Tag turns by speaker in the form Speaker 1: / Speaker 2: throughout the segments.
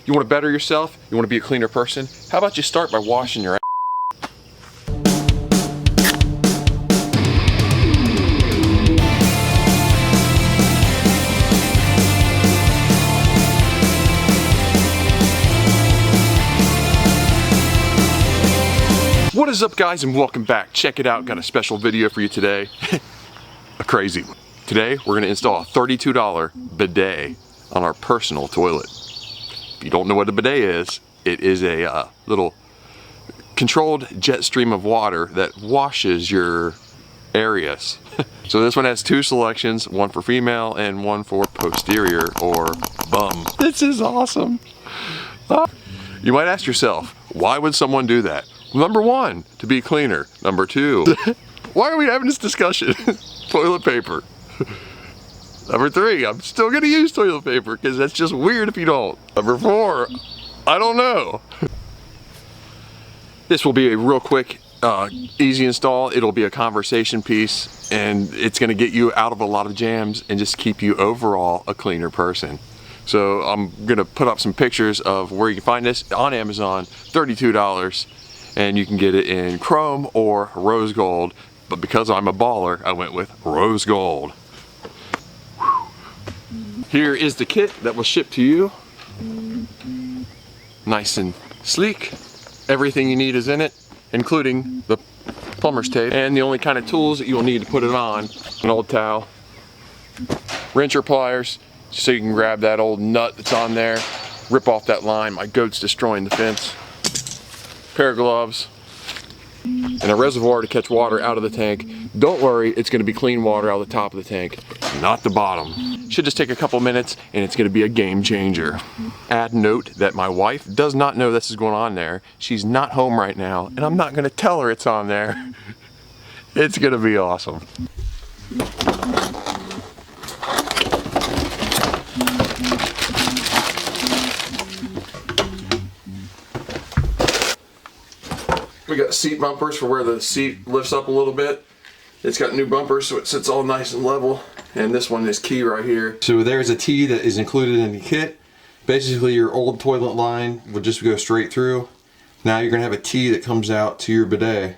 Speaker 1: You want to better yourself? You want to be a cleaner person? How about you start by washing your ass? What is up, guys, and welcome back. Check it out, got a special video for you today. A crazy one. Today we're going to install a $32 bidet on our personal toilet. If you don't know what a bidet is, it is a little controlled jet stream of water that washes your areas. So this one has two selections, one for female and one for posterior or bum. This is awesome. You might ask yourself, why would someone do that? Number one, to be cleaner. Number two, why are we having this discussion? Toilet paper. Number three, I'm still gonna use toilet paper because that's just weird if you don't. Number four, I don't know. This will be a real quick, easy install. It'll be a conversation piece and it's gonna get you out of a lot of jams and just keep you overall a cleaner person. So I'm gonna put up some pictures of where you can find this on Amazon, $32. And you can get it in chrome or rose gold, but because I'm a baller, I went with rose gold. Here is the kit that will ship to you. Nice and sleek. Everything you need is in it, including the plumber's tape. And the only kind of tools that you'll need to put it on, an old towel, wrench or pliers, so you can grab that old nut that's on there, rip off that line. My goat's destroying the fence. Pair of gloves, and a reservoir to catch water out of the tank. Don't worry, it's going to be clean water out of the top of the tank, not the bottom. Should just take a couple minutes and it's going to be a game changer. Add note that my wife does not know this is going on there. She's not home right now and I'm not going to tell her it's on there. It's going to be awesome. We got seat bumpers for where the seat lifts up a little bit. It's got new bumpers so it sits all nice and level. And this one is key right here. So there's a T that is included in the kit. Basically your old toilet line would just go straight through. Now you're gonna have a T that comes out to your bidet.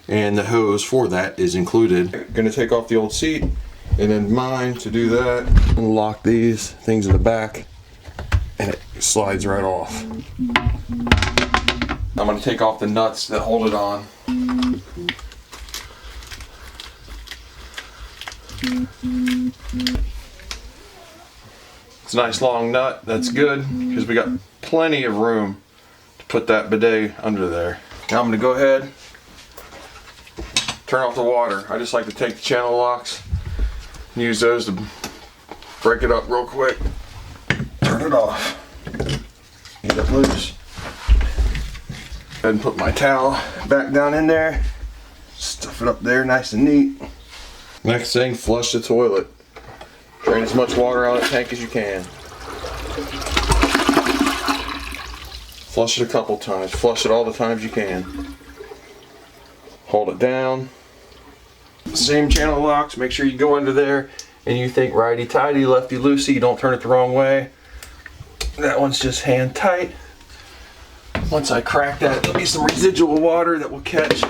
Speaker 1: And the hose for that is included. I'm gonna take off the old seat and then mine to do that. Unlock these things in the back and it slides right off. I'm going to take off the nuts that hold it on. It's a nice long nut. That's good because we got plenty of room to put that bidet under there. Now I'm going to go ahead, turn off the water. I just like to take the channel locks and use those to break it up real quick. Turn it off. Get it loose. Go ahead and put my towel back down in there. Stuff it up there nice and neat. Next thing, flush the toilet. Drain as much water out of the tank as you can. Flush it a couple times. Flush it all the times you can. Hold it down. Same channel locks. Make sure you go under there and you think righty-tighty, lefty-loosey. Don't turn it the wrong way. That one's just hand tight. Once I crack that, there'll be some residual water that will catch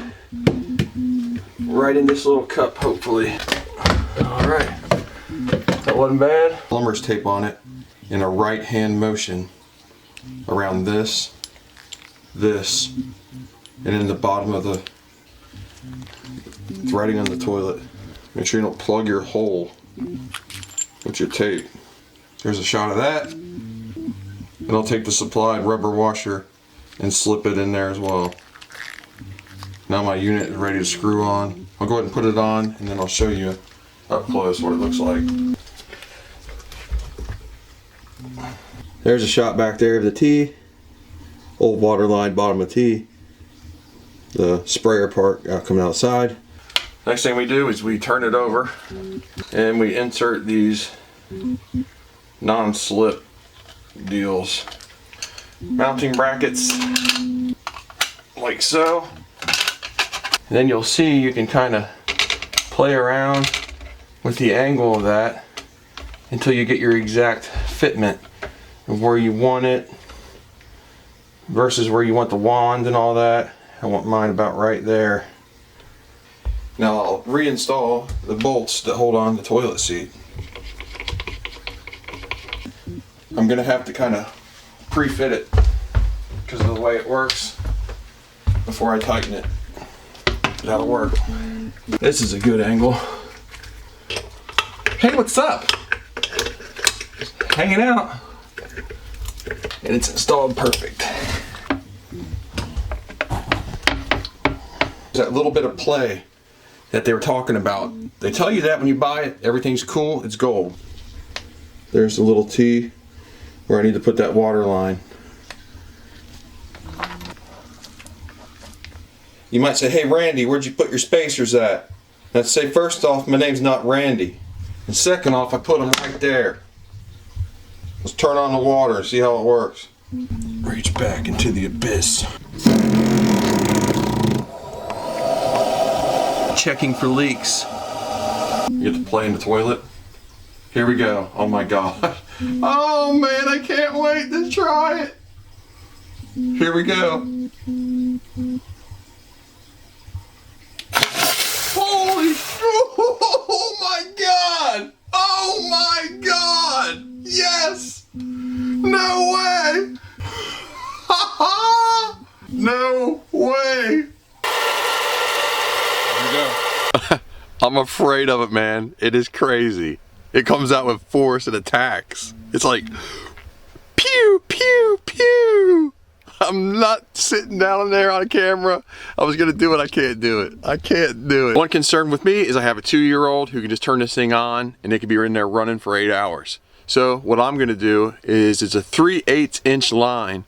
Speaker 1: right in this little cup, hopefully. Alright, that wasn't bad. Plumber's tape on it in a right hand motion around this, and in the bottom of the threading on the toilet. Make sure you don't plug your hole with your tape. There's a shot of that. And I'll take the supplied rubber washer and slip it in there as well. Now my unit is ready to screw on. I'll go ahead and put it on and then I'll show you up close what it looks like. There's a shot back there of the T. Old water line, bottom of T. The sprayer part coming outside. Next thing we do is we turn it over and we insert these non-slip deals. Mounting brackets like so. And then you'll see you can kind of play around with the angle of that until you get your exact fitment of where you want it. versus where you want the wand and all that. I want mine about right there. Now I'll reinstall the bolts that hold on the toilet seat. I'm gonna have to kind of pre-fit it because of the way it works before I tighten it. That'll work. This is a good angle. Hey, what's up? Hanging out. And it's installed perfect. That little bit of play that they were talking about. They tell you that when you buy it, everything's cool, it's gold. There's the little T where I need to put that water line. You might say, hey Randy, where'd you put your spacers at? I'd say, first off, my name's not Randy. And second off, I put them right there. Let's turn on the water and see how it works. Reach back into the abyss. Checking for leaks. You get to play in the toilet. Here we go. Oh my god. Oh man, I can't wait to try it. Here we go. Holy, oh my god. Oh my god. Yes. No way. No way. I'm afraid of it, man. It is crazy. It comes out with force and attacks. It's like, pew, pew, pew. I'm not sitting down there on camera. I was gonna do it, I can't do it. I can't do it. One concern with me is I have a 2-year-old who can just turn this thing on and it could be in there running for 8 hours. So what I'm gonna do is it's a 3/8 inch line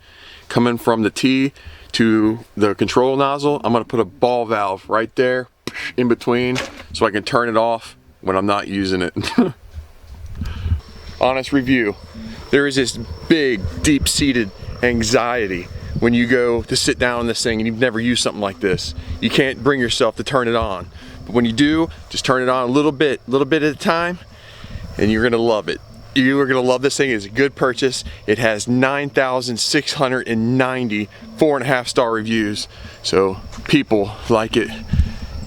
Speaker 1: coming from the T to the control nozzle. I'm gonna put a ball valve right there in between so I can turn it off when I'm not using it. Honest review, there is this big deep-seated anxiety when you go to sit down on this thing and you've never used something like this. You can't bring yourself to turn it on, but when you do, just turn it on a little bit at a time, and you're gonna love it. You are gonna love this thing. It's a good purchase. It has 9,690 4.5-star reviews, so people like it.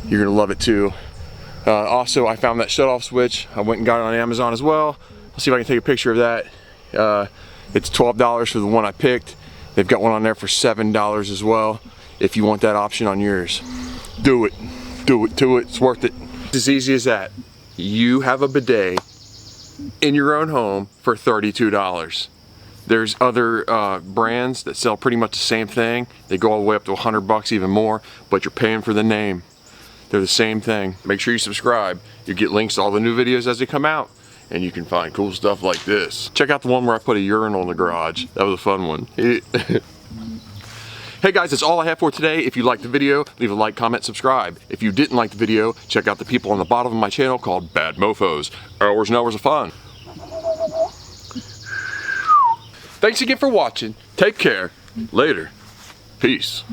Speaker 1: You're gonna love it too. Also, I found that shut-off switch. I went and got it on Amazon as well. I'll see if I can take a picture of that. It's $12 for the one I picked. They've got one on there for $7 as well. If you want that option on yours, do it. Do it to it. It's worth it. It's as easy as that. You have a bidet in your own home for $32. There's other brands that sell pretty much the same thing. They go all the way up to $100 even more, but you're paying for the name. They're the same thing. Make sure you subscribe. You get links to all the new videos as they come out, and you can find cool stuff like this. Check out the one where I put a urinal in the garage. That was a fun one. Hey guys, that's all I have for today. If you liked the video, leave a like, comment, subscribe. If you didn't like the video, check out the people on the bottom of my channel called Bad Mofos. Hours and hours of fun. Thanks again for watching. Take care. Later. Peace.